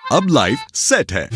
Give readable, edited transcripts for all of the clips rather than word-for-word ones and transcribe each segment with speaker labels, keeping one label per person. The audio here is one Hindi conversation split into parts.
Speaker 1: अब लाइफ सेट है।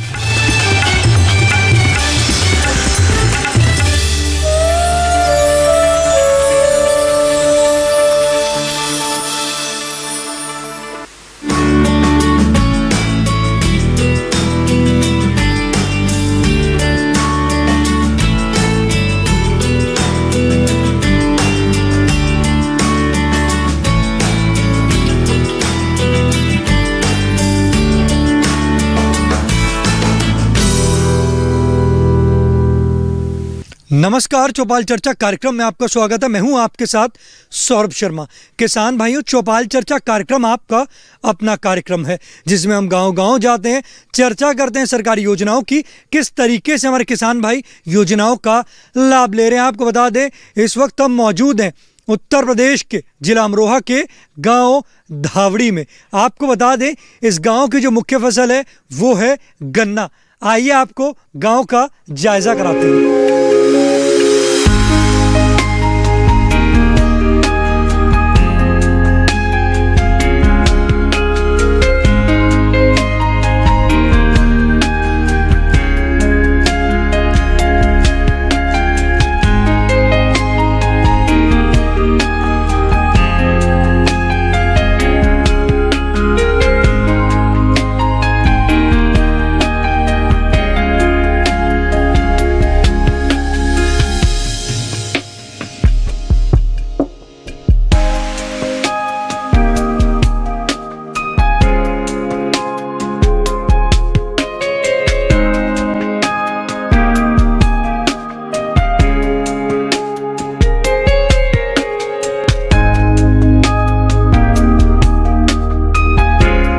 Speaker 2: नमस्कार, चौपाल चर्चा कार्यक्रम में आपका स्वागत है। मैं हूं आपके साथ सौरभ शर्मा। किसान भाइयों, चौपाल चर्चा कार्यक्रम आपका अपना कार्यक्रम है जिसमें हम गांव-गांव जाते हैं, चर्चा करते हैं सरकारी योजनाओं की, किस तरीके से हमारे किसान भाई योजनाओं का लाभ ले रहे हैं। आपको बता दें, इस वक्त हम मौजूद हैं उत्तर प्रदेश के जिला अमरोहा के गांव धावड़ी में। आपको बता दें, इस गांव की जो मुख्य फसल है वो है गन्ना। आइए आपको गांव का जायजा कराते हैं।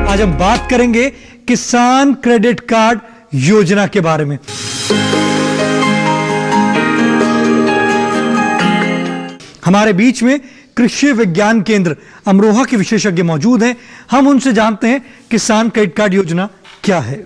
Speaker 2: आज हम बात करेंगे किसान क्रेडिट कार्ड योजना के बारे में। हमारे बीच में कृषि विज्ञान केंद्र अमरोहा के विशेषज्ञ मौजूद हैं। हम उनसे जानते हैं किसान क्रेडिट कार्ड योजना क्या है।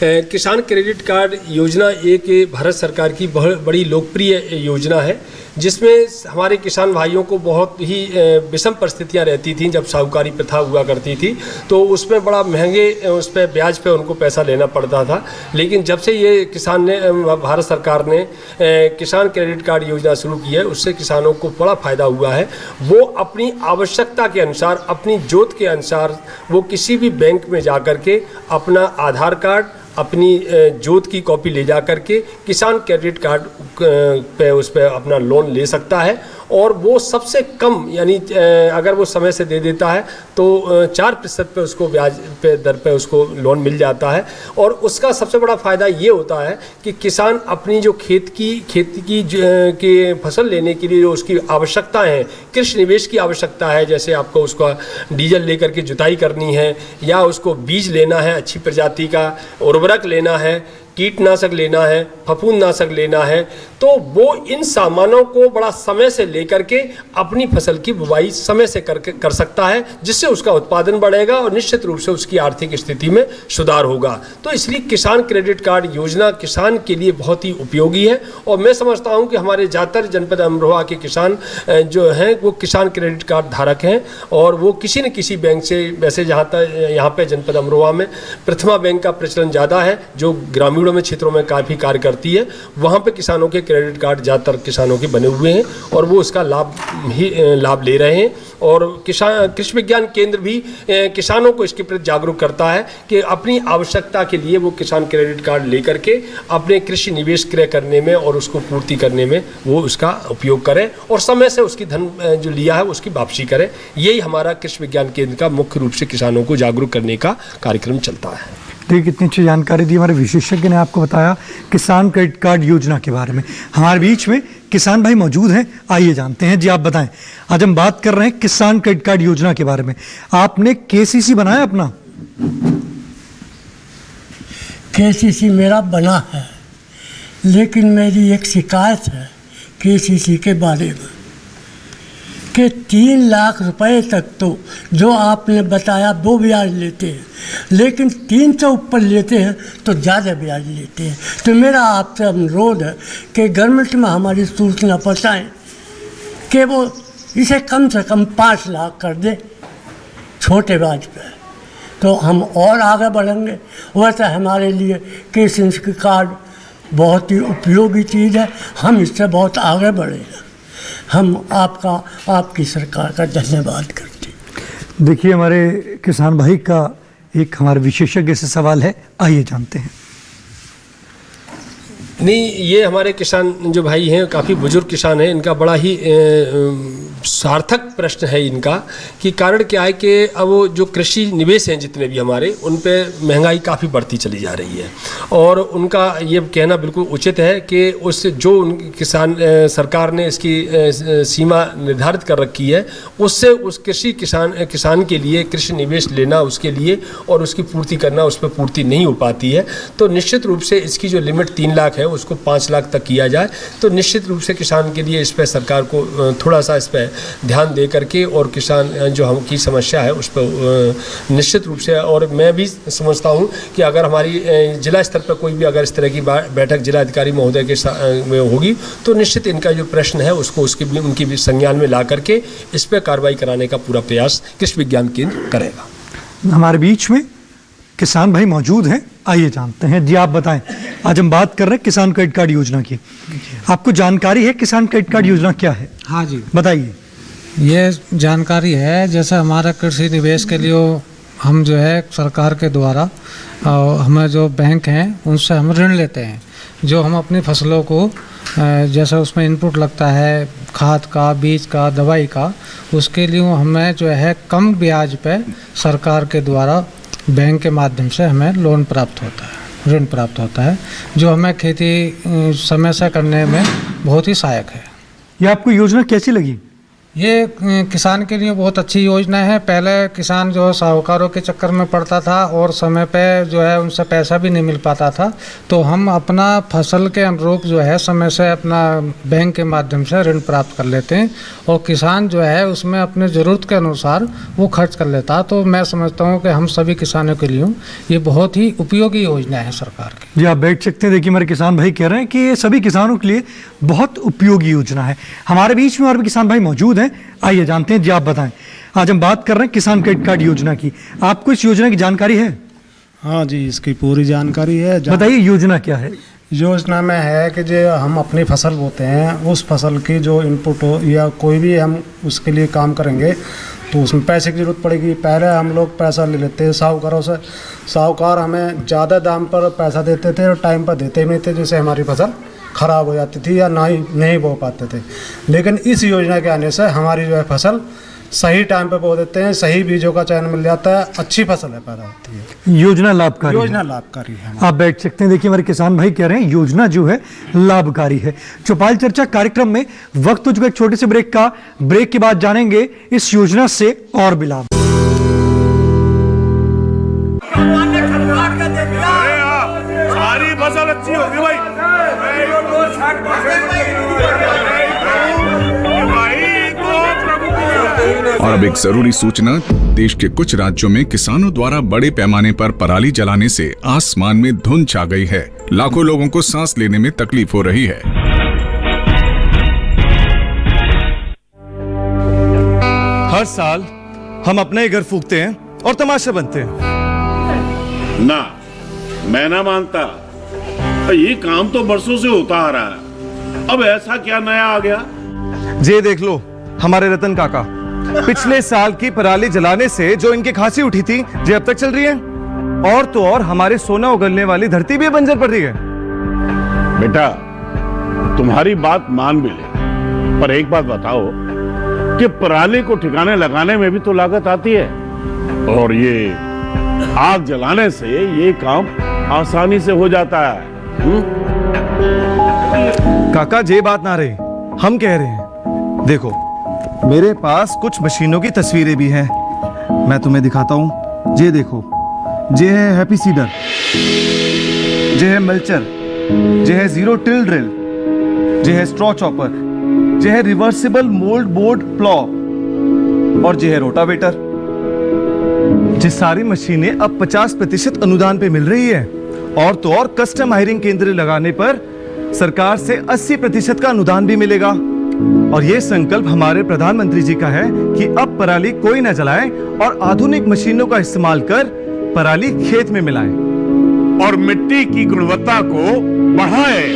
Speaker 3: किसान क्रेडिट कार्ड योजना एक भारत सरकार की बहुत बड़ी लोकप्रिय योजना है जिसमें हमारे किसान भाइयों को बहुत ही विषम परिस्थितियां रहती थी। जब साहूकारी प्रथा हुआ करती थी तो उसमें बड़ा महंगे उस पर ब्याज पे उनको पैसा लेना पड़ता था। लेकिन जब से ये भारत सरकार ने किसान क्रेडिट कार्ड योजना शुरू की है, उससे किसानों को बड़ा फ़ायदा हुआ है। वो अपनी आवश्यकता के अनुसार, अपनी जोत के अनुसार वो किसी भी बैंक में जा कर के अपना आधार कार्ड, अपनी जोत की कॉपी ले जा कर के किसान क्रेडिट कार्ड पे उस पर अपना लोन ले सकता है। और वो सबसे कम, यानी अगर वो समय से दे देता है तो 4% पे उसको ब्याज पे दर पे उसको लोन मिल जाता है। और उसका सबसे बड़ा फ़ायदा ये होता है कि किसान अपनी जो खेती की फसल लेने के लिए जो उसकी आवश्यकताएं हैं, कृषि निवेश की आवश्यकता है, जैसे आपको उसका डीजल लेकर के जुताई करनी है, या उसको बीज लेना है अच्छी प्रजाति का, उर्वरक लेना है, कीटनाशक लेना है, फफूंदनाशक लेना है, तो वो इन सामानों को बड़ा समय से लेकर के अपनी फसल की बुवाई समय से कर सकता है, जिससे उसका उत्पादन बढ़ेगा और निश्चित रूप से उसकी आर्थिक स्थिति में सुधार होगा। तो इसलिए किसान क्रेडिट कार्ड योजना किसान के लिए बहुत ही उपयोगी है। और मैं समझता हूं कि हमारे ज़्यादातर जनपद अमरोहा के किसान जो हैं वो किसान क्रेडिट कार्ड धारक हैं और वो किसी न किसी बैंक से, वैसे जहाँ तक यहाँ पर जनपद अमरोहा में प्रथमा बैंक का प्रचलन ज़्यादा है जो ग्रामीण में क्षेत्रों में काफ़ी कार्य करती है। वहाँ पे किसानों के क्रेडिट कार्ड ज़्यादातर किसानों के बने हुए हैं और वो उसका लाभ ले रहे हैं। और कृषि विज्ञान केंद्र भी किसानों को इसके प्रति जागरूक करता है कि अपनी आवश्यकता के लिए वो किसान क्रेडिट कार्ड लेकर के अपने कृषि निवेश क्रय करने में और उसको पूर्ति करने में वो उसका उपयोग करें और समय से उसकी धन जो लिया है उसकी वापसी करें। यही हमारा कृषि विज्ञान केंद्र का मुख्य रूप से किसानों को जागरूक करने का कार्यक्रम चलता है।
Speaker 2: देखिए, कितनी अच्छी जानकारी दी हमारे विशेषज्ञ ने आपको बताया किसान क्रेडिट कार्ड योजना के बारे में। हमारे बीच में किसान भाई मौजूद हैं, आइए जानते हैं। जी, आप बताएं, आज हम बात कर रहे हैं किसान क्रेडिट कार्ड योजना के बारे में। आपने केसीसी बनाया अपना?
Speaker 4: केसीसी मेरा बना है, लेकिन मेरी एक शिकायत है केसीसी के बारे में कि 3 लाख रुपए तक तो जो आपने बताया वो ब्याज लेते हैं, लेकिन 3 से ऊपर लेते हैं तो ज़्यादा ब्याज लेते हैं। तो मेरा आपसे अनुरोध है कि गवर्नमेंट में हमारी सूचना पहुँचाएँ कि वो इसे कम से कम 5 लाख कर दे छोटे ब्याज पे। तो हम और आगे बढ़ेंगे। वैसे हमारे लिए KCC कार्ड बहुत ही उपयोगी चीज़ है, हम इससे बहुत आगे बढ़े हैं। हम आपकी सरकार का धन्यवाद करते हैं।
Speaker 2: देखिए, हमारे किसान भाई का एक हमारे विशेषज्ञ से सवाल है, आइए जानते हैं।
Speaker 3: नहीं, ये हमारे किसान जो भाई हैं काफ़ी बुजुर्ग किसान हैं, इनका बड़ा ही सार्थक प्रश्न है इनका कि कारण क्या है कि अब वो जो कृषि निवेश हैं जितने भी हमारे, उन पे महंगाई काफ़ी बढ़ती चली जा रही है और उनका ये कहना बिल्कुल उचित है कि उस जो किसान सरकार ने इसकी सीमा निर्धारित कर रखी है, उससे उस किसान के लिए कृषि निवेश लेना, उसके लिए और उसकी पूर्ति करना, उस पर पूर्ति नहीं हो पाती है। तो निश्चित रूप से इसकी जो लिमिट 3 लाख है उसको 5 लाख तक किया जाए तो निश्चित रूप से किसान के लिए इस पर सरकार को थोड़ा सा इस पर ध्यान दे करके और किसान जो हम की समस्या है उस पर निश्चित रूप से, और मैं भी समझता हूं कि अगर हमारी जिला स्तर पर कोई भी अगर इस तरह की बैठक जिला अधिकारी महोदय के में होगी तो निश्चित इनका जो प्रश्न है उसको उनकी भी संज्ञान में ला करके इस पर कार्रवाई कराने का पूरा प्रयास कृषि विज्ञान केंद्र करेगा।
Speaker 2: हमारे बीच में किसान भाई मौजूद हैं, आइए जानते हैं। जी आप बताएं, आज हम बात कर रहे हैं किसान क्रेडिट कार्ड योजना की। आपको जानकारी है किसान क्रेडिट कार्ड योजना क्या है?
Speaker 1: हाँ जी,
Speaker 2: बताइए।
Speaker 1: ये जानकारी है, जैसे हमारा कृषि निवेश के लिए हम जो है सरकार के द्वारा हमें जो बैंक हैं उनसे हम ऋण लेते हैं, जो हम अपनी फसलों को जैसे उसमें इनपुट लगता है खाद का, बीज का, दवाई का, उसके लिए हमें जो है कम ब्याज पे सरकार के द्वारा बैंक के माध्यम से हमें लोन प्राप्त होता है, ऋण प्राप्त होता है, जो हमें खेती समय से करने में बहुत ही सहायक है।
Speaker 2: ये आपको योजना कैसी लगी?
Speaker 1: ये किसान के लिए बहुत अच्छी योजना है। पहले किसान जो है साहूकारों के चक्कर में पड़ता था और समय पे जो है उनसे पैसा भी नहीं मिल पाता था, तो हम अपना फसल के अनुरूप जो है समय से अपना बैंक के माध्यम से ऋण प्राप्त कर लेते हैं और किसान जो है उसमें अपने ज़रूरत के अनुसार वो खर्च कर लेता। तो मैं समझता हूँ कि हम सभी किसानों के लिए ये बहुत ही उपयोगी योजना है सरकार की।
Speaker 2: जी आप बैठ सकते हैं। देखिए, हमारे किसान भाई कह रहे हैं कि ये सभी किसानों के लिए बहुत उपयोगी योजना है। हमारे बीच में और भी किसान भाई मौजूद हैं, आइए जानते हैं। जी आप बताएं, आज हम बात कर रहे हैं किसान क्रेडिट कार्ड योजना की। आपको इस योजना की जानकारी है?
Speaker 5: हाँ जी, इसकी पूरी जानकारी है।
Speaker 2: बताइए योजना क्या है?
Speaker 5: योजना में है कि जो हम अपनी फसल बोते हैं उस फसल की जो इनपुट हो या कोई भी हम उसके लिए काम करेंगे तो उसमें पैसे की ज़रूरत पड़ेगी। पहले हम लोग पैसा ले लेते हैं साहूकारों से, साहूकार हमें ज़्यादा दाम पर पैसा देते थे और टाइम पर देते नहीं थे, जिससे हमारी फसल ख़राब हो जाती थी या नहीं बो पाते थे। लेकिन इस योजना के आने से हमारी जो है फसल सही टाइम पे बो देते हैं, सही बीजों का चयन मिल जाता है, अच्छी फसल है पैदा होती है।
Speaker 2: योजना लाभकारी
Speaker 5: है।
Speaker 2: आप बैठ सकते हैं। देखिए, हमारे किसान भाई कह रहे हैं योजना जो है लाभकारी है। चौपाल चर्चा कार्यक्रम में वक्त हो चुका एक छोटे से ब्रेक का। ब्रेक के बाद जानेंगे इस योजना से और भी लाभ।
Speaker 6: सारी फसल अच्छी होगी भाई।
Speaker 7: और अब एक जरूरी सूचना, देश के कुछ राज्यों में किसानों द्वारा बड़े पैमाने पर पराली जलाने से आसमान में धुंध छा गई है। लाखों लोगों को सांस लेने में तकलीफ हो रही है।
Speaker 6: हर साल हम अपना ही घर फूकते हैं और तमाशा बनते हैं।
Speaker 8: ना, मैं ना मानता। ये काम तो बरसों से होता आ रहा है, अब ऐसा क्या नया आ गया?
Speaker 6: ये देख लो, हमारे रतन काका, पिछले साल की पराली जलाने से जो इनकी खांसी उठी थी ये अब तक चल रही है। और तो और हमारे सोना उगलने वाली धरती भी बंजर पड़ रही है।
Speaker 8: बेटा, तुम्हारी बात मान भी ले, पर एक बात बताओ कि पराली को ठिकाने लगाने में भी तो लागत आती है, और ये आग जलाने से ये काम आसानी से हो जाता है।
Speaker 6: काका, ये बात ना रही, हम कह रहे हैं। देखो, मेरे पास कुछ मशीनों की तस्वीरें भी हैं, मैं तुम्हें दिखाता हूं। ये देखो, ये है हैप्पी सीडर, ये है मल्चर, ये है जीरो टिल ड्रिल, ये है स्ट्रॉ चॉपर, ये है रिवर्सिबल मोल्ड बोर्ड प्लॉ और ये है रोटावेटर। ये सारी मशीनें अब 50% अनुदान पे मिल रही है, और तो और कस्टम हायरिंग केंद्र लगाने पर सरकार से 80% का अनुदान भी मिलेगा। और ये संकल्प हमारे प्रधानमंत्री जी का है कि अब पराली कोई न जलाए और आधुनिक मशीनों का इस्तेमाल कर पराली खेत में मिलाएं
Speaker 8: और मिट्टी की गुणवत्ता को बढ़ाएं।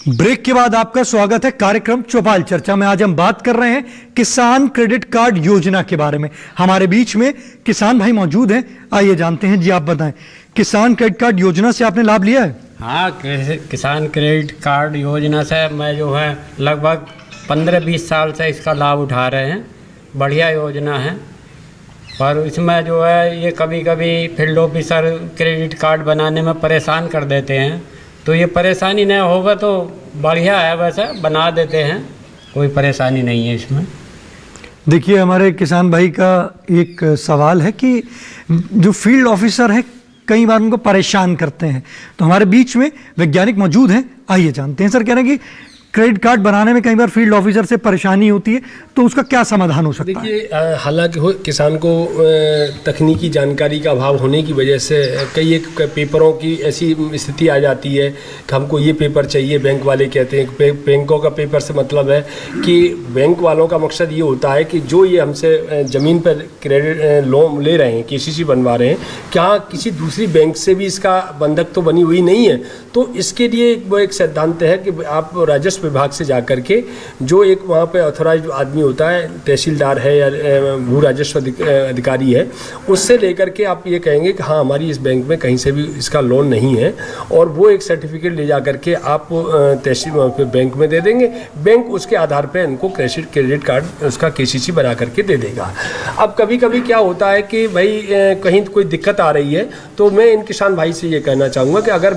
Speaker 2: ब्रेक के बाद आपका स्वागत है कार्यक्रम चौपाल चर्चा में। आज हम बात कर रहे हैं किसान क्रेडिट कार्ड योजना के बारे में। हमारे बीच में किसान भाई मौजूद हैं, आइए जानते हैं। जी आप बताएं, किसान क्रेडिट कार्ड योजना से आपने लाभ लिया है?
Speaker 9: हाँ, किसान क्रेडिट कार्ड योजना से मैं जो है लगभग 15-20 साल से इसका लाभ उठा रहे हैं। बढ़िया योजना है, पर इसमें जो है ये कभी कभी फील्ड ऑफिसर क्रेडिट कार्ड बनाने में परेशान कर देते हैं, तो ये परेशानी नहीं होगा तो बढ़िया है, वैसे बना देते हैं, कोई परेशानी नहीं है इसमें।
Speaker 2: देखिए, हमारे किसान भाई का एक सवाल है कि जो फील्ड ऑफिसर है कई बार उनको परेशान करते हैं, तो हमारे बीच में वैज्ञानिक मौजूद हैं, आइए जानते हैं। सर कह रहे हैं कि क्रेडिट कार्ड बनाने में कई बार फील्ड ऑफिसर से परेशानी होती है, तो उसका क्या समाधान हो सकता है?
Speaker 3: देखिए, हालांकि किसान को तकनीकी जानकारी का अभाव होने की वजह से कई एक पेपरों की ऐसी स्थिति आ जाती है कि हमको ये पेपर चाहिए। बैंक वाले कहते हैं, बैंकों का पेपर से मतलब है कि बैंक वालों का मकसद ये होता है कि जो ये हमसे ज़मीन पर क्रेडिट लोन ले रहे हैं, KCC बनवा रहे हैं, क्या किसी दूसरी बैंक से भी इसका बंधक तो बनी हुई नहीं है। तो इसके लिए वो एक सिद्धांत है कि आप राजस्व विभाग से जाकर के जो एक वहाँ पे ऑथोराइज्ड आदमी होता है, तहसीलदार है या भू राजस्व अधिकारी है, उससे लेकर के आप ये कहेंगे कि हाँ हमारी इस बैंक में कहीं से भी इसका लोन नहीं है, और वो एक सर्टिफिकेट ले जा करके आप तहसील बैंक में दे देंगे। बैंक उसके आधार पर इनको क्रेडिट कार्ड उसका KCC बना करके दे देगा। अब कभी कभी क्या होता है कि भाई कहीं कोई दिक्कत आ रही है, तो मैं इन किसान भाई से ये कहना चाहूँगा कि अगर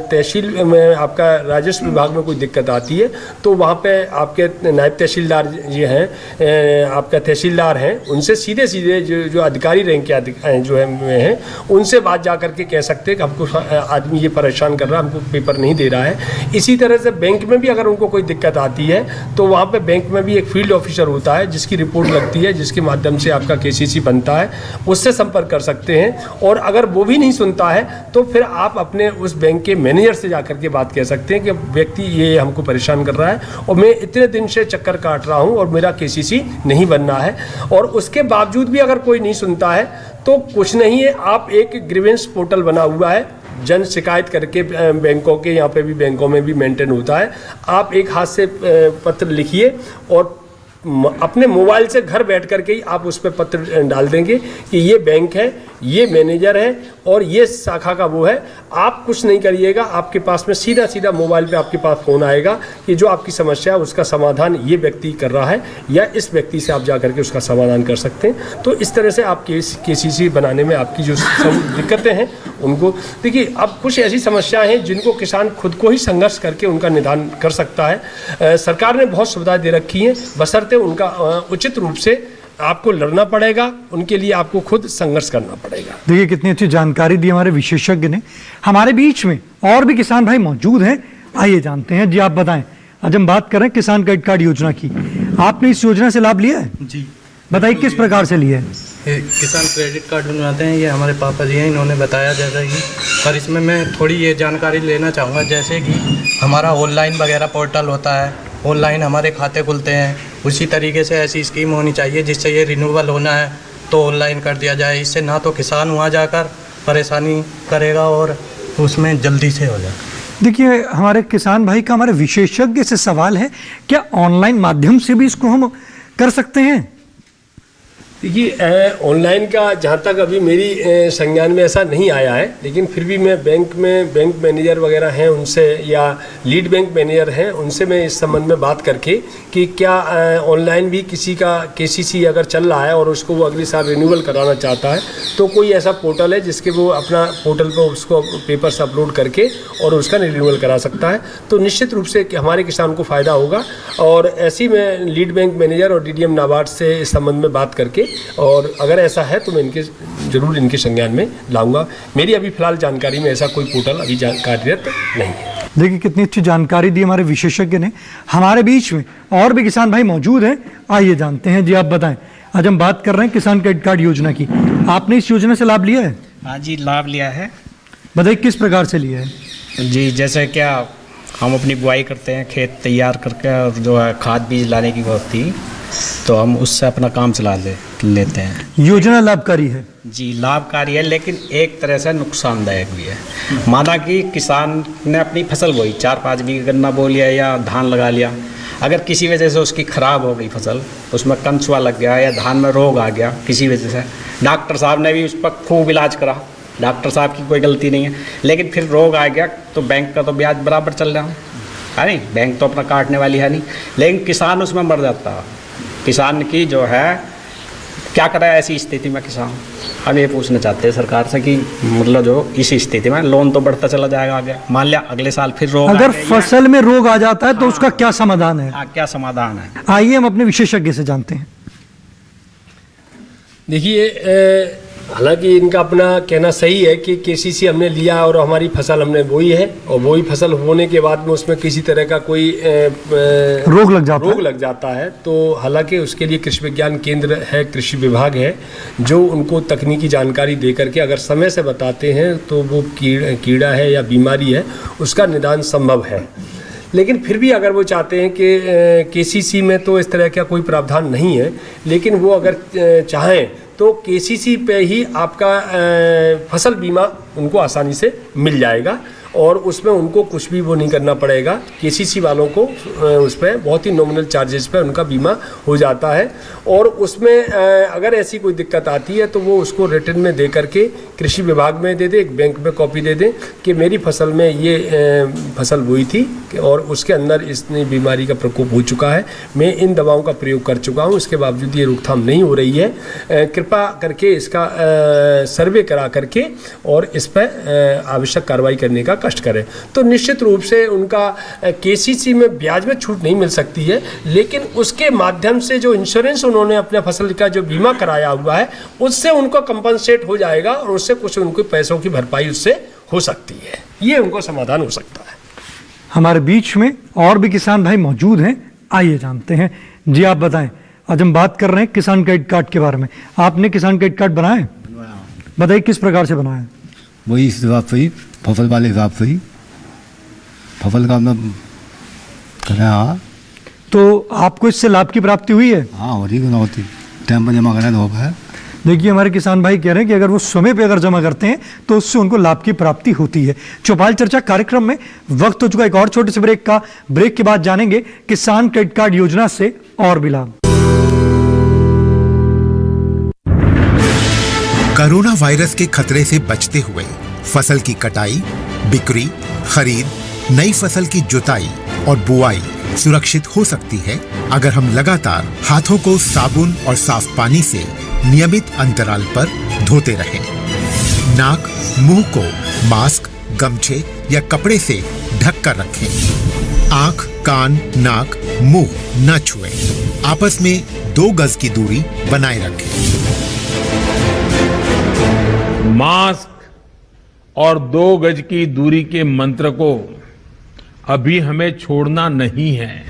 Speaker 3: तहसील में आपका राजस्व विभाग में कोई दिक्कत आती है तो वहाँ पे आपके नायब तहसीलदार ये हैं, आपका तहसीलदार हैं, उनसे सीधे जो अधिकारी रैंक के जो हैं उनसे बात जा करके कह सकते हैं कि हमको आदमी ये परेशान कर रहा है, हमको पेपर नहीं दे रहा है। इसी तरह से बैंक में भी अगर उनको कोई दिक्कत आती है तो वहाँ पे बैंक में भी एक फील्ड ऑफिसर होता है जिसकी रिपोर्ट लगती है, जिसके माध्यम से आपका KCC बनता है, उससे संपर्क कर सकते हैं। और अगर वो भी नहीं सुनता है तो फिर आप अपने उस बैंक के मैनेजर से जा करके बात कह सकते हैं कि व्यक्ति ये हमको परेशान कर रहा है और मैं इतने दिन से चक्कर काट रहा हूं और मेरा KCC नहीं बनना है। और उसके बावजूद भी अगर कोई नहीं सुनता है तो कुछ नहीं है, आप एक ग्रीवेंस पोर्टल बना हुआ है, जन शिकायत करके बैंकों के यहाँ पे भी बैंकों में भी मेंटेन होता है। आप एक हाथ से पत्र लिखिए और अपने मोबाइल से घर बैठ करके ही आप उस पर पत्र डाल देंगे कि ये बैंक है, ये मैनेजर है और ये शाखा का वो है। आप कुछ नहीं करिएगा, आपके पास में सीधा मोबाइल पे आपके पास फ़ोन आएगा कि जो आपकी समस्या है उसका समाधान ये व्यक्ति कर रहा है या इस व्यक्ति से आप जा करके उसका समाधान कर सकते हैं। तो इस तरह से आप KCC बनाने में आपकी जो दिक्कतें हैं उनको देखिए। अब कुछ ऐसी समस्याएं हैं जिनको किसान खुद को ही संघर्ष करके उनका निदान कर सकता है। सरकार ने बहुत सुविधाएं दे रखी हैं, बशर्ते उनका उचित रूप से आपको लड़ना पड़ेगा, उनके लिए आपको खुद संघर्ष करना पड़ेगा।
Speaker 2: देखिए कितनी अच्छी जानकारी दी हमारे विशेषज्ञ ने। हमारे बीच में और भी किसान भाई मौजूद हैं, आइए जानते हैं। जी आप बताएं, आज हम बात कर रहे हैं किसान क्रेडिट कार्ड योजना की। आपने इस योजना से लाभ लिया है?
Speaker 10: जी
Speaker 2: बताइए किस प्रकार से लिया है?
Speaker 10: किसान क्रेडिट कार्ड बनवाते हैं, ये हमारे पापा जी हैं, इन्होंने बताया जैसा कि। पर इसमें मैं थोड़ी ये जानकारी लेना चाहूँगा, जैसे कि हमारा ऑनलाइन वगैरह पोर्टल होता है, ऑनलाइन हमारे खाते खुलते हैं, उसी तरीके से ऐसी स्कीम होनी चाहिए जिससे ये रिन्यूअल होना है तो ऑनलाइन कर दिया जाए। इससे ना तो किसान वहाँ जाकर परेशानी करेगा और उसमें जल्दी से हो जाए।
Speaker 2: देखिए हमारे किसान भाई का हमारे विशेषज्ञ से सवाल है, क्या ऑनलाइन माध्यम से भी इसको हम कर सकते हैं?
Speaker 3: देखिए ऑनलाइन का जहाँ तक अभी मेरी संज्ञान में ऐसा नहीं आया है, लेकिन फिर भी मैं बैंक मैनेजर वगैरह हैं उनसे या लीड बैंक मैनेजर हैं उनसे मैं इस संबंध में बात करके कि क्या ऑनलाइन भी किसी का KCC अगर चल रहा है और उसको वो अगले साल रिन्यूअल कराना चाहता है तो कोई ऐसा पोर्टल है जिसके वो अपना पोर्टल पर उसको पेपर से अपलोड करके और उसका रिन्यूअल करा सकता है। तो निश्चित रूप से हमारे किसान को फ़ायदा होगा। और ऐसी मैं लीड बैंक मैनेजर और DDM नाबार्ड से इस संबंध में बात करके, और अगर ऐसा है तो मैं जरूर इनके संज्ञान में लाऊंगा। मेरी अभी फिलहाल जानकारी में ऐसा कोई पोर्टल अभी कार्यरत नहीं है।
Speaker 2: देखिए कितनी अच्छी जानकारी दी हमारे विशेषज्ञ ने। हमारे बीच में और भी किसान भाई मौजूद हैं, आइए जानते हैं। जी आप बताएं, आज हम बात कर रहे हैं किसान क्रेडिट कार्ड योजना की। आपने इस योजना से लाभ लिया है?
Speaker 11: हाँ जी, लाभ लिया है।
Speaker 2: बताइए किस प्रकार से लिया है?
Speaker 11: जी जैसे क्या
Speaker 9: हम अपनी बुआई करते हैं, खेत तैयार करके, और जो है खाद बीज लाने की होती, तो हम उससे अपना काम चला लेते हैं।
Speaker 2: योजना लाभकारी है
Speaker 9: जी, लाभकारी है, लेकिन एक तरह से नुकसानदायक भी है। माना कि किसान ने अपनी फसल बोई, 4-5 बीघा गन्ना बो लिया या धान लगा लिया, अगर किसी वजह से उसकी ख़राब हो गई फसल, उसमें कंसुआ लग गया या धान में रोग आ गया किसी वजह से, डॉक्टर साहब ने भी उस पर खूब इलाज करा, डॉक्टर साहब की कोई गलती नहीं है, लेकिन फिर रोग आ गया तो बैंक का तो ब्याज बराबर चल रहा है नहीं, बैंक तो अपना काटने वाली है नहीं, लेकिन किसान उसमें मर जाता है। किसान की जो है क्या करे ऐसी स्थिति में किसान? हम ये पूछना चाहते हैं सरकार से कि मतलब जो इस स्थिति में लोन तो बढ़ता चला जाएगा आगे, मान लिया अगले साल फिर रोग
Speaker 2: अगर फसल में रोग आ जाता है तो उसका क्या समाधान है?
Speaker 9: क्या समाधान है?
Speaker 2: आइए हम अपने विशेषज्ञ से जानते हैं।
Speaker 3: देखिए, हालांकि इनका अपना कहना सही है कि केसीसी हमने लिया और हमारी फसल हमने बोई है, और बोई फसल होने के बाद में उसमें किसी तरह का कोई
Speaker 2: रोग लग जाता है,
Speaker 3: तो हालांकि उसके लिए कृषि विज्ञान केंद्र है, कृषि विभाग है, जो उनको तकनीकी जानकारी दे करके अगर समय से बताते हैं तो वो कीड़ा है या बीमारी है उसका निदान संभव है। लेकिन फिर भी अगर वो चाहते हैं कि केसीसी में तो इस तरह का कोई प्रावधान नहीं है, लेकिन वो अगर चाहें तो केसीसी पे ही आपका फसल बीमा उनको आसानी से मिल जाएगा, और उसमें उनको कुछ भी वो नहीं करना पड़ेगा। केसीसी वालों को उस पर बहुत ही नॉमिनल चार्जेस पे उनका बीमा हो जाता है, और उसमें अगर ऐसी कोई दिक्कत आती है तो वो उसको रिटर्न में दे करके कृषि विभाग में दे दे, एक बैंक में कॉपी दे दें कि मेरी फसल में ये फसल बोई थी और उसके अंदर इतनी बीमारी का प्रकोप हो चुका है, मैं इन दवाओं का प्रयोग कर चुका हूँ, इसके बावजूद ये रोकथाम नहीं हो रही है, कृपा करके इसका सर्वे करा करके और इस पर आवश्यक कार्रवाई करने का कष्ट करें। तो निश्चित रूप से उनका केसीसी में ब्याज में छूट नहीं मिल सकती है, लेकिन उसके माध्यम से जो इंश्योरेंस उन्होंने अपने फसल का जो बीमा कराया हुआ है उससे उनको कंपनसेट हो जाएगा, और उससे कुछ उनको पैसों की भरपाई उससे हो सकती है, ये उनको समाधान हो सकता है।
Speaker 2: हमारे बीच में और भी किसान भाई मौजूद हैं, आइए जानते हैं। जी आप बताएं, आज हम बात कर रहे हैं किसान क्रेडिट कार्ड के बारे में। आपने किसान क्रेडिट कार्ड बनाया है? बताइए किस प्रकार से बनाया है?
Speaker 11: वही इस हिसाब से ही, फसल वाले हिसाब से ही, फसल का मतलब करें। हाँ,
Speaker 2: तो आपको इससे लाभ की प्राप्ति हुई है?
Speaker 11: हाँ, हो रही ना होती, टाइम पर जमा करना तो है।
Speaker 2: देखिए हमारे किसान भाई कह रहे हैं कि अगर वो समय पे अगर जमा करते हैं तो उससे उनको लाभ की प्राप्ति होती है। चौपाल चर्चा कार्यक्रम में वक्त हो चुका एक और छोटे से ब्रेक का। ब्रेक के बाद जानेंगे किसान क्रेडिट कार्ड योजना से और भी लाभ।
Speaker 12: कोरोना वायरस के खतरे से बचते हुए फसल की कटाई, बिक्री, खरीद, नई फसल की जुताई और बुआई सुरक्षित हो सकती है अगर हम लगातार हाथों को साबुन और साफ पानी से नियमित अंतराल पर धोते रहें। नाक, मुंह को मास्क, गमछे या कपड़े से ढक कर रखें। आंख, कान, नाक, मुंह न छुएं। आपस में 2 गज की दूरी बनाए रखें।
Speaker 13: मास्क और 2 गज की दूरी के मंत्र को अभी हमें छोड़ना नहीं है।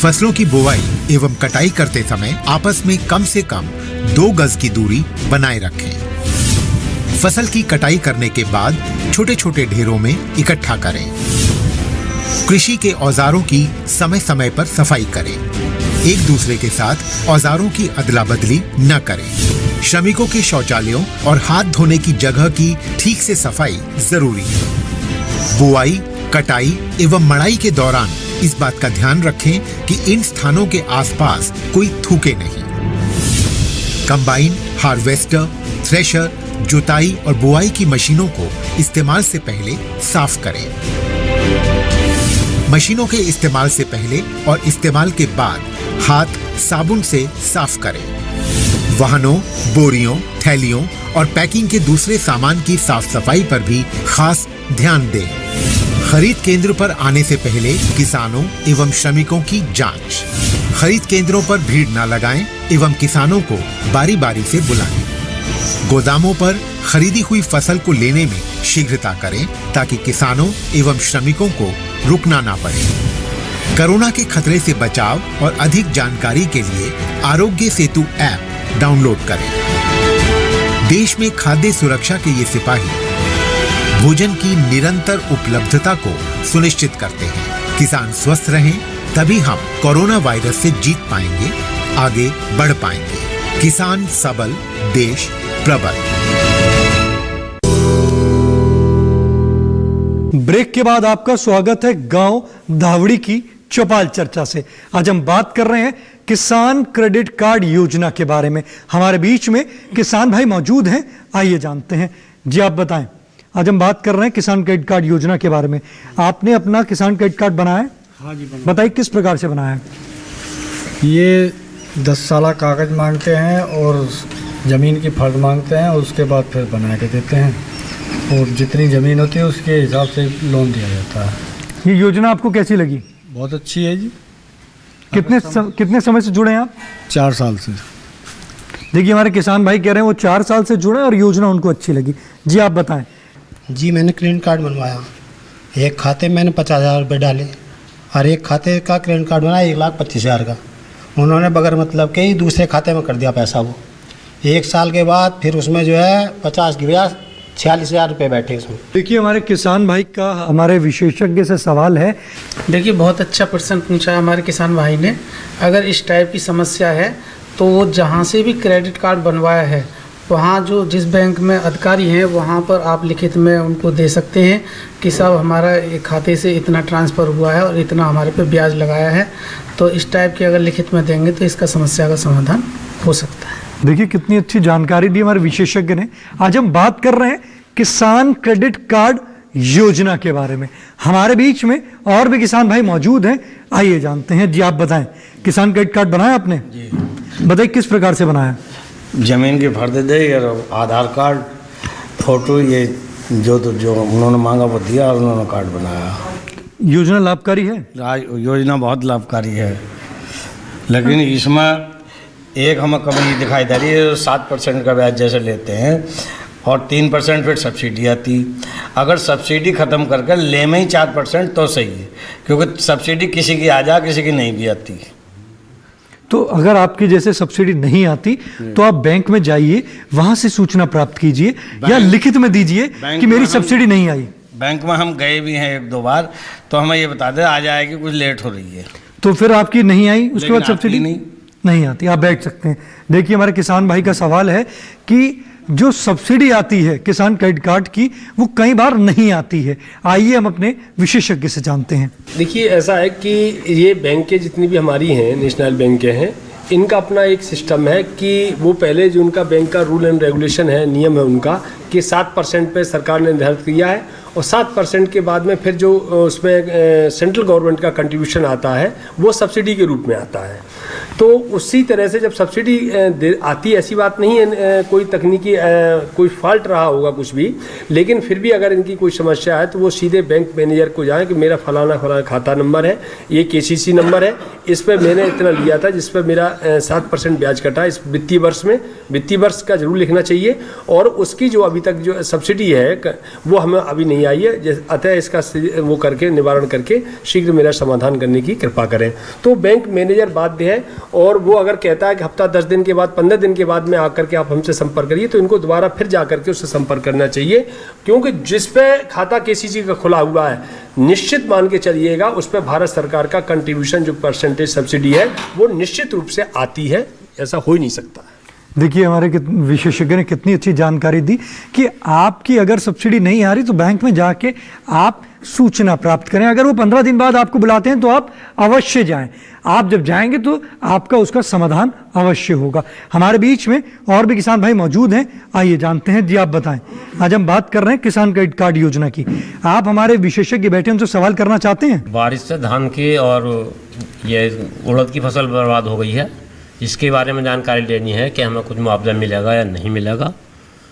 Speaker 12: फसलों की बुवाई एवं कटाई करते समय आपस में कम से कम 2 गज की दूरी बनाए रखें। फसल की कटाई करने के बाद छोटे छोटे ढेरों में इकट्ठा करें। कृषि के औजारों की समय समय पर सफाई करें। एक दूसरे के साथ औजारों की अदला बदली न करें। श्रमिकों के शौचालयों और हाथ धोने की जगह की ठीक से सफाई जरूरी है। बुआई, कटाई एवं मड़ाई के दौरान इस बात का ध्यान रखें कि इन स्थानों के आसपास कोई थूके नहीं। कंबाइन, हार्वेस्टर, थ्रेशर, जुताई और बुआई की मशीनों को इस्तेमाल से पहले साफ करें। मशीनों के इस्तेमाल से पहले और इस्तेमाल के बाद हाथ साबुन से साफ करें। वाहनों, बोरियों, थैलियों और पैकिंग के दूसरे सामान की साफ सफाई पर भी खास ध्यान दें। खरीद केंद्र पर आने से पहले किसानों एवं श्रमिकों की जांच। खरीद केंद्रों पर भीड़ न लगाएं एवं किसानों को बारी बारी से बुलाएं। गोदामों पर खरीदी हुई फसल को लेने में शीघ्रता करें ताकि किसानों एवं श्रमिकों को रुकना ना पड़े। कोरोना के खतरे से बचाव और अधिक जानकारी के लिए आरोग्य सेतु ऐप डाउनलोड करें। देश में खाद्य सुरक्षा के ये सिपाही भोजन की निरंतर उपलब्धता को सुनिश्चित करते हैं। किसान स्वस्थ रहें तभी हम कोरोना वायरस से जीत पाएंगे, आगे बढ़ पाएंगे। किसान सबल, देश प्रबल।
Speaker 2: ब्रेक के बाद आपका स्वागत है गांव धावड़ी की चौपाल चर्चा से। आज हम बात कर रहे हैं किसान क्रेडिट कार्ड योजना के बारे में। हमारे बीच में किसान भाई मौजूद हैं, आइए जानते हैं। जी आप बताएं, आज हम बात कर रहे हैं किसान क्रेडिट कार्ड योजना के बारे में। आपने अपना किसान क्रेडिट कार्ड बनाया?
Speaker 14: हाँ जी,
Speaker 2: बताइए किस प्रकार से बनाया है?
Speaker 14: ये 10 साल कागज मांगते हैं और ज़मीन की फर्द मांगते हैं, उसके बाद फिर बना के देते हैं और जितनी ज़मीन होती है उसके हिसाब से लोन दिया जाता है।
Speaker 2: ये योजना आपको कैसी लगी?
Speaker 14: बहुत अच्छी है जी।
Speaker 2: कितने समय से जुड़े हैं आप?
Speaker 14: 4 साल से।
Speaker 2: देखिए हमारे किसान भाई कह रहे हैं वो 4 साल से जुड़े और योजना उनको अच्छी लगी। जी आप बताएं।
Speaker 15: जी मैंने क्रेडिट कार्ड बनवाया। एक खाते में मैंने 50,000 रुपये डाले और एक खाते का क्रेडिट कार्ड बनाया 1,25,000 का। उन्होंने बगैर मतलब के ही दूसरे खाते में कर दिया पैसा। वो 1 साल के बाद फिर उसमें जो है 50 की बजाय 46,000 रुपये बैठे उसमें।
Speaker 2: देखिए हमारे किसान भाई का हमारे विशेषज्ञ से सवाल है।
Speaker 16: देखिए बहुत अच्छा प्रश्न पूछा हमारे किसान भाई ने। अगर इस टाइप की समस्या है तो वो जहाँ से भी क्रेडिट कार्ड बनवाया है वहाँ जो जिस बैंक में अधिकारी हैं वहाँ पर आप लिखित में उनको दे सकते हैं कि साहब हमारा एक खाते से इतना ट्रांसफ़र हुआ है और इतना हमारे पे ब्याज लगाया है। तो इस टाइप की अगर लिखित में देंगे तो इसका समस्या का समाधान हो सकता है।
Speaker 2: देखिए कितनी अच्छी जानकारी दी हमारे विशेषज्ञ ने। आज हम बात कर रहे हैं किसान क्रेडिट कार्ड योजना के बारे में। हमारे बीच में और भी किसान भाई मौजूद हैं, आइए जानते हैं। जी आप बताएं, किसान क्रेडिट कार्ड बनाया आपने?
Speaker 17: जी।
Speaker 2: बताइए किस प्रकार से बनाया?
Speaker 17: ज़मीन की फर्द दे और आधार कार्ड, फोटो, ये जो उन्होंने मांगा वो दिया और उन्होंने कार्ड बनाया।
Speaker 2: योजना लाभकारी है?
Speaker 17: योजना बहुत लाभकारी है, लेकिन इसमें एक हमें कमी दिखाई दे रही है। 7% का ब्याज जैसे लेते हैं और 3% फिर सब्सिडी आती। अगर सब्सिडी ख़त्म करके ले में ही 4% तो सही है, क्योंकि सब्सिडी किसी की आ जा किसी की नहीं भी आती।
Speaker 2: तो अगर आपकी जैसे सब्सिडी नहीं आती तो आप बैंक में जाइए, वहाँ से सूचना प्राप्त कीजिए या लिखित में दीजिए कि मेरी सब्सिडी नहीं आई।
Speaker 17: बैंक में हम गए भी हैं 1-2 बार, तो हमें ये बता दें आ जाएगी, कुछ लेट हो रही है।
Speaker 2: तो फिर आपकी नहीं आई, उसके बाद सब्सिडी नहीं आती, आप बैठ सकते हैं। देखिए हमारे किसान भाई का सवाल है कि जो सब्सिडी आती है किसान क्रेडिट कार्ड की वो कई बार नहीं आती है। आइए हम अपने विशेषज्ञ से जानते हैं।
Speaker 3: देखिए ऐसा है कि ये बैंकें जितनी भी हमारी हैं, नेशनल बैंकें हैं, इनका अपना एक सिस्टम है कि वो पहले जो उनका बैंक का रूल एंड रेगुलेशन है, नियम है उनका कि 7% पे सरकार ने निर्धारित किया है और 7% के बाद में फिर जो उसमें सेंट्रल गवर्नमेंट का कंट्रीब्यूशन आता है वो सब्सिडी के रूप में आता है। तो उसी तरह से जब सब्सिडी आती, ऐसी बात नहीं है कोई तकनीकी कोई फॉल्ट रहा होगा कुछ भी, लेकिन फिर भी अगर इनकी कोई समस्या है तो वो सीधे बैंक मैनेजर को जाएं कि मेरा फलाना खाता नंबर है, ये KCC नंबर है, इस पर मैंने इतना लिया था जिस पर मेरा 7% ब्याज कटा इस वित्तीय वर्ष में। वित्तीय वर्ष का जरूर लिखना चाहिए और उसकी जो अभी तक जो सब्सिडी है वो हमें अभी नहीं आई है, अतः इसका वो करके निवारण करके शीघ्र मेरा समाधान करने की कृपा करें। तो बैंक मैनेजर बाध्य है और वो अगर कहता है कि हफ्ता 10 दिन के बाद 15 दिन के बाद में आकर के आप हमसे संपर्क करिए, तो इनको दोबारा फिर जा करके उससे संपर्क करना चाहिए, क्योंकि जिस पे खाता KCC का खुला हुआ है निश्चित मान के चलिएगा उस पर भारत सरकार का कंट्रीब्यूशन जो परसेंटेज सब्सिडी है वो निश्चित रूप से आती है, ऐसा हो ही नहीं सकता।
Speaker 2: देखिए हमारे विशेषज्ञ ने कितनी अच्छी जानकारी दी कि आपकी अगर सब्सिडी नहीं आ रही तो बैंक में जाके आप सूचना प्राप्त करें। अगर वो 15 दिन बाद आपको बुलाते हैं तो आप अवश्य जाएं। आप जब जाएंगे तो आपका उसका समाधान अवश्य होगा। हमारे बीच में और भी किसान भाई मौजूद हैं, आइए जानते हैं। जी आप बताएं, आज हम बात कर रहे हैं किसान क्रेडिट कार्ड योजना की। आप हमारे विशेषज्ञ बैठे उनसे सवाल करना चाहते हैं?
Speaker 9: बारिश से धान की और ये उड़द की फसल बर्बाद हो गई है, इसके बारे में जानकारी लेनी है कि हमें कुछ मुआवजा मिलेगा या नहीं मिलेगा।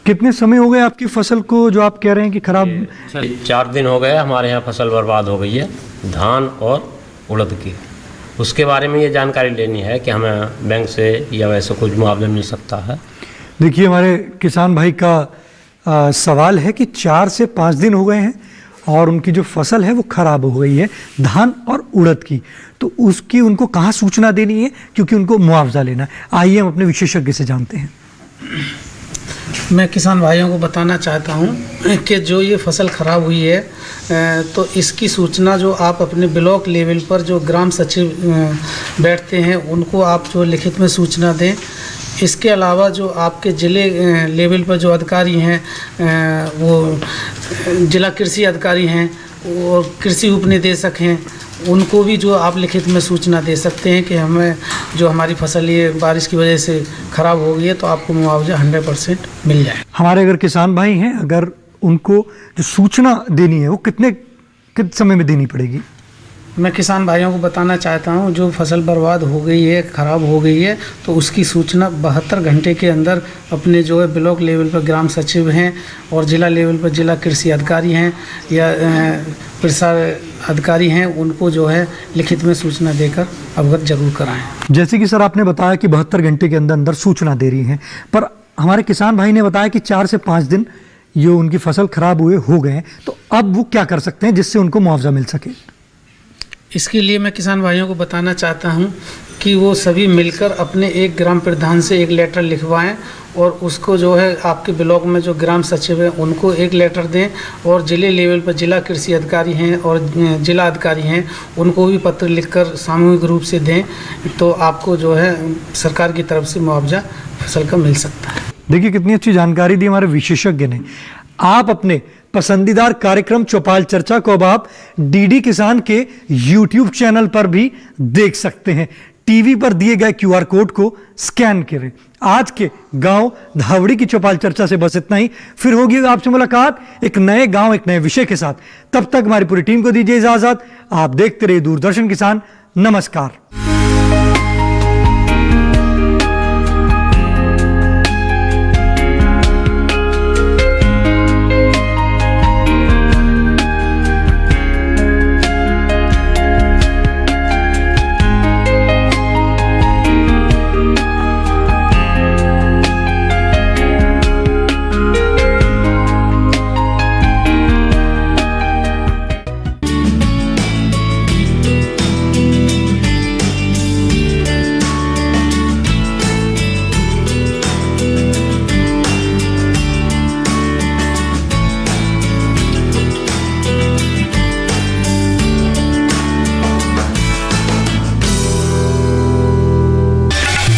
Speaker 2: कितने समय हो गए आपकी फसल को जो आप कह रहे हैं कि खराब?
Speaker 9: 4 दिन हो गए हमारे यहाँ फसल बर्बाद हो गई है, धान और उड़द की। उसके बारे में ये जानकारी लेनी है कि हमें बैंक से या वैसे कुछ मुआवजा मिल सकता है।
Speaker 2: देखिए हमारे किसान भाई का सवाल है कि 4 से 5 दिन हो गए हैं और उनकी जो फसल है वो ख़राब हो गई है, धान और उड़द की, तो उसकी उनको कहाँ सूचना देनी है, क्योंकि उनको मुआवजा लेना है। आइए हम अपने विशेषज्ञ से जानते हैं।
Speaker 16: मैं किसान भाइयों को बताना चाहता हूँ कि जो ये फसल ख़राब हुई है तो इसकी सूचना जो आप अपने ब्लॉक लेवल पर जो ग्राम सचिव बैठते हैं उनको आप जो लिखित में सूचना दें। इसके अलावा जो आपके ज़िले लेवल पर जो अधिकारी हैं वो जिला कृषि अधिकारी हैं और कृषि उपनिदेशक हैं, उनको भी जो आप लिखित में सूचना दे सकते हैं कि हमें जो हमारी फसल ये बारिश की वजह से ख़राब हो गई है तो आपको मुआवजा 100% मिल जाए।
Speaker 2: हमारे अगर किसान भाई हैं, अगर उनको जो सूचना देनी है वो कितने समय में देनी पड़ेगी?
Speaker 16: मैं किसान भाइयों को बताना चाहता हूं, जो फसल बर्बाद हो गई है, ख़राब हो गई है, तो उसकी सूचना 72 घंटे के अंदर अपने जो है ब्लॉक लेवल पर ग्राम सचिव हैं और जिला लेवल पर जिला कृषि अधिकारी हैं या प्रसार अधिकारी हैं, उनको जो है लिखित में सूचना देकर अवगत जरूर कराएं।
Speaker 2: जैसे कि सर आपने बताया कि 72 घंटे के अंदर अंदर सूचना दे रही हैं, पर हमारे किसान भाई ने बताया कि 4 से 5 दिन ये उनकी फसल खराब हुए हो गए हैं, तो अब वो क्या कर सकते हैं जिससे उनको मुआवजा मिल सके?
Speaker 16: इसके लिए मैं किसान भाइयों को बताना चाहता हूं कि वो सभी मिलकर अपने एक ग्राम प्रधान से एक लेटर लिखवाएं और उसको जो है आपके ब्लॉक में जो ग्राम सचिव हैं उनको एक लेटर दें और जिले लेवल पर जिला कृषि अधिकारी हैं और जिला अधिकारी हैं उनको भी पत्र लिखकर सामूहिक रूप से दें, तो आपको जो है सरकार की तरफ से मुआवजा फसल का मिल सकता है।
Speaker 2: देखिए कितनी अच्छी जानकारी दी हमारे विशेषज्ञ ने। आप अपने पसंदीदार कार्यक्रम चौपाल चर्चा को अब आप डीडी किसान के YouTube चैनल पर भी देख सकते हैं। टीवी पर दिए गए QR कोड को स्कैन करें। आज के गांव धावड़ी की चौपाल चर्चा से बस इतना ही। फिर होगी आपसे मुलाकात एक नए गांव एक नए विषय के साथ। तब तक हमारी पूरी टीम को दीजिए इजाजत। आप देखते रहिए दूरदर्शन किसान। नमस्कार।